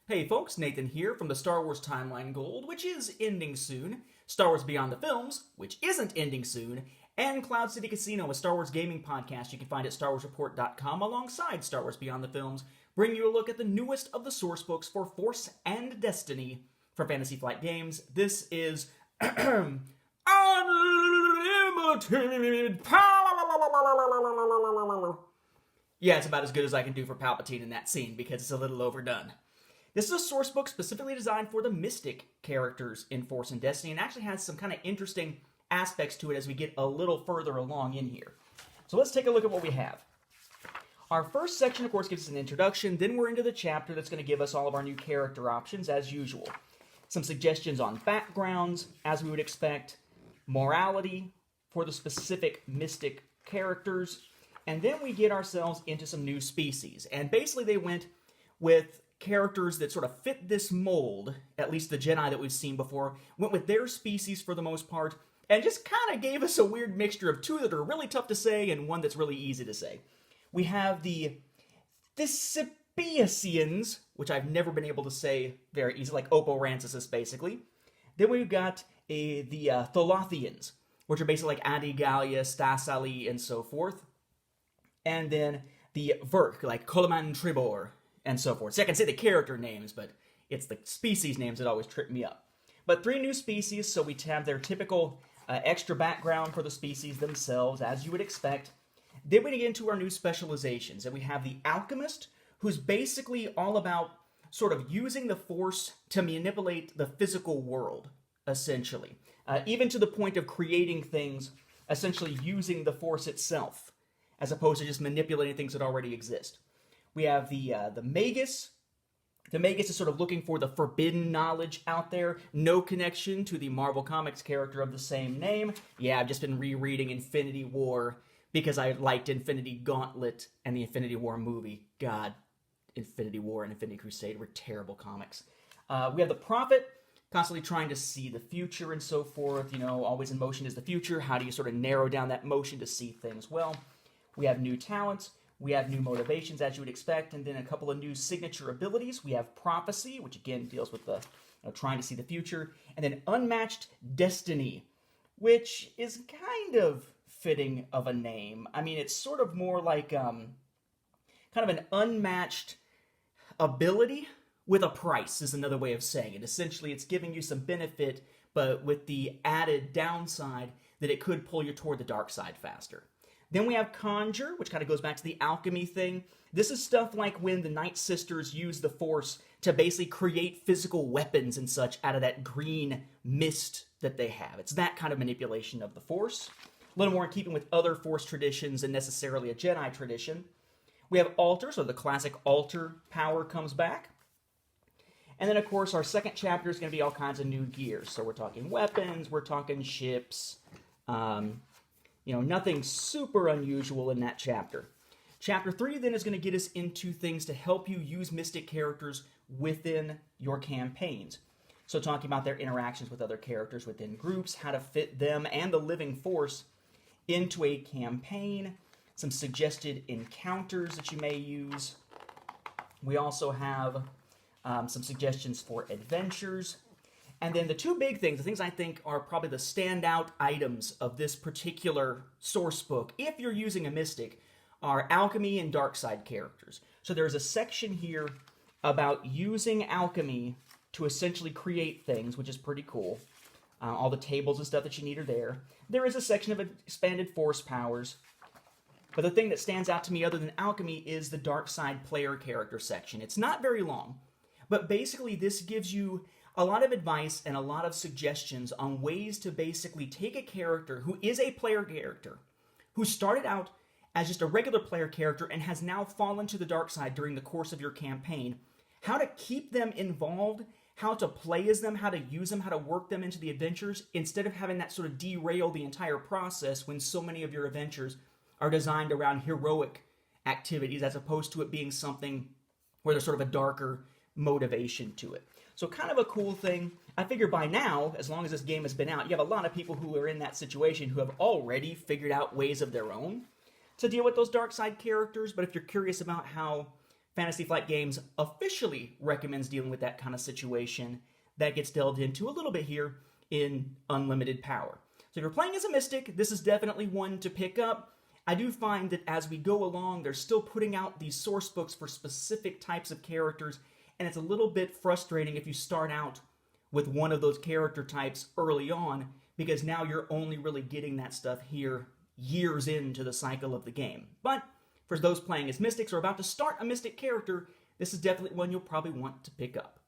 Hey folks, Nathan here from the Star Wars Timeline Gold, which is ending soon, Star Wars Beyond the Films, which isn't ending soon, and Cloud City Casino, a Star Wars gaming podcast you can find at StarWarsReport.com alongside Star Wars Beyond the Films, bringing you a look at the newest of the source books for Force and Destiny for Fantasy Flight Games. This is Unlimited Power! Yeah, it's about as good as I can do for Palpatine in that scene because it's a little overdone. This is a source book specifically designed for the Mystic characters in Force and Destiny and actually has some kind of interesting aspects to it as we get a little further along in here. So let's take a look at what we have. Our first section, of course, gives us an introduction. Then we're into the chapter that's going to give us all of our new character options as usual. Some suggestions on backgrounds, as we would expect, morality for the specific Mystic characters, and then we get ourselves into some new species. And basically they went with characters that sort of fit this mold, at least the Jedi that we've seen before, went with their species for the most part, and just kind of gave us a weird mixture of two that are really tough to say and one that's really easy to say. We have the Thesipiasians, which I've never been able to say very easily, like Oporansis basically. Then we've got the Tholothians, which are basically like Adigalia, Stasali, and so forth. And then the Verk, like Koloman Tribor, and so forth. So I can say the character names, but it's the species names that always trip me up. But three new species, so we have their typical extra background for the species themselves, as you would expect. Then we get into our new specializations, and we have the Alchemist, who's basically all about sort of using the Force to manipulate the physical world, essentially. Even to the point of creating things, essentially using the Force itself, as opposed to just manipulating things that already exist. We have the Magus. The Magus is sort of looking for the forbidden knowledge out there. No connection to the Marvel Comics character of the same name. Yeah, I've just been rereading Infinity War because I liked Infinity Gauntlet and the Infinity War movie. God, Infinity War and Infinity Crusade were terrible comics. We have the Prophet, constantly trying to see the future and so forth. You know, always in motion is the future. How do you sort of narrow down that motion to see things well? We have new talents. We have new motivations, as you would expect, and then a couple of new signature abilities. We have Prophecy, which again deals with the trying to see the future, and then Unmatched Destiny, which is kind of fitting of a name. I mean, it's sort of more like kind of an unmatched ability with a price is another way of saying it. Essentially, it's giving you some benefit, but with the added downside that it could pull you toward the dark side faster. Then we have Conjurer, which kind of goes back to the alchemy thing. This is stuff like when the Night Sisters use the Force to basically create physical weapons and such out of that green mist that they have. It's that kind of manipulation of the Force. A little more in keeping with other Force traditions than necessarily a Jedi tradition. We have Alter, so the classic Alter power comes back. And then, of course, our second chapter is going to be all kinds of new gears. So we're talking weapons, we're talking ships, nothing super unusual in that chapter. Chapter 3 then is going to get us into things to help you use Mystic characters within your campaigns. So talking about their interactions with other characters within groups, how to fit them and the Living Force into a campaign, some suggested encounters that you may use. We also have some suggestions for adventures. And then the two big things, the things I think are probably the standout items of this particular source book, if you're using a Mystic, are Alchemy and Darkside characters. So there's a section here about using Alchemy to essentially create things, which is pretty cool. All the tables and stuff that you need are there. There is a section of expanded Force powers. But the thing that stands out to me other than Alchemy is the Darkside player character section. It's not very long, but basically this gives you a lot of advice and a lot of suggestions on ways to basically take a character who is a player character, who started out as just a regular player character and has now fallen to the dark side during the course of your campaign, how to keep them involved, how to play as them, how to use them, how to work them into the adventures, instead of having that sort of derail the entire process when so many of your adventures are designed around heroic activities as opposed to it being something where there's sort of a darker motivation to it. So kind of a cool thing. I figure by now, as long as this game has been out, you have a lot of people who are in that situation who have already figured out ways of their own to deal with those dark side characters. But if you're curious about how Fantasy Flight Games officially recommends dealing with that kind of situation. That gets delved into a little bit here in Unlimited Power. So if you're playing as a Mystic, this is definitely one to pick up. I do find that as we go along, they're still putting out these source books for specific types of characters, and it's a little bit frustrating if you start out with one of those character types early on, because now you're only really getting that stuff here years into the cycle of the game. But for those playing as Mystics or about to start a Mystic character, this is definitely one you'll probably want to pick up.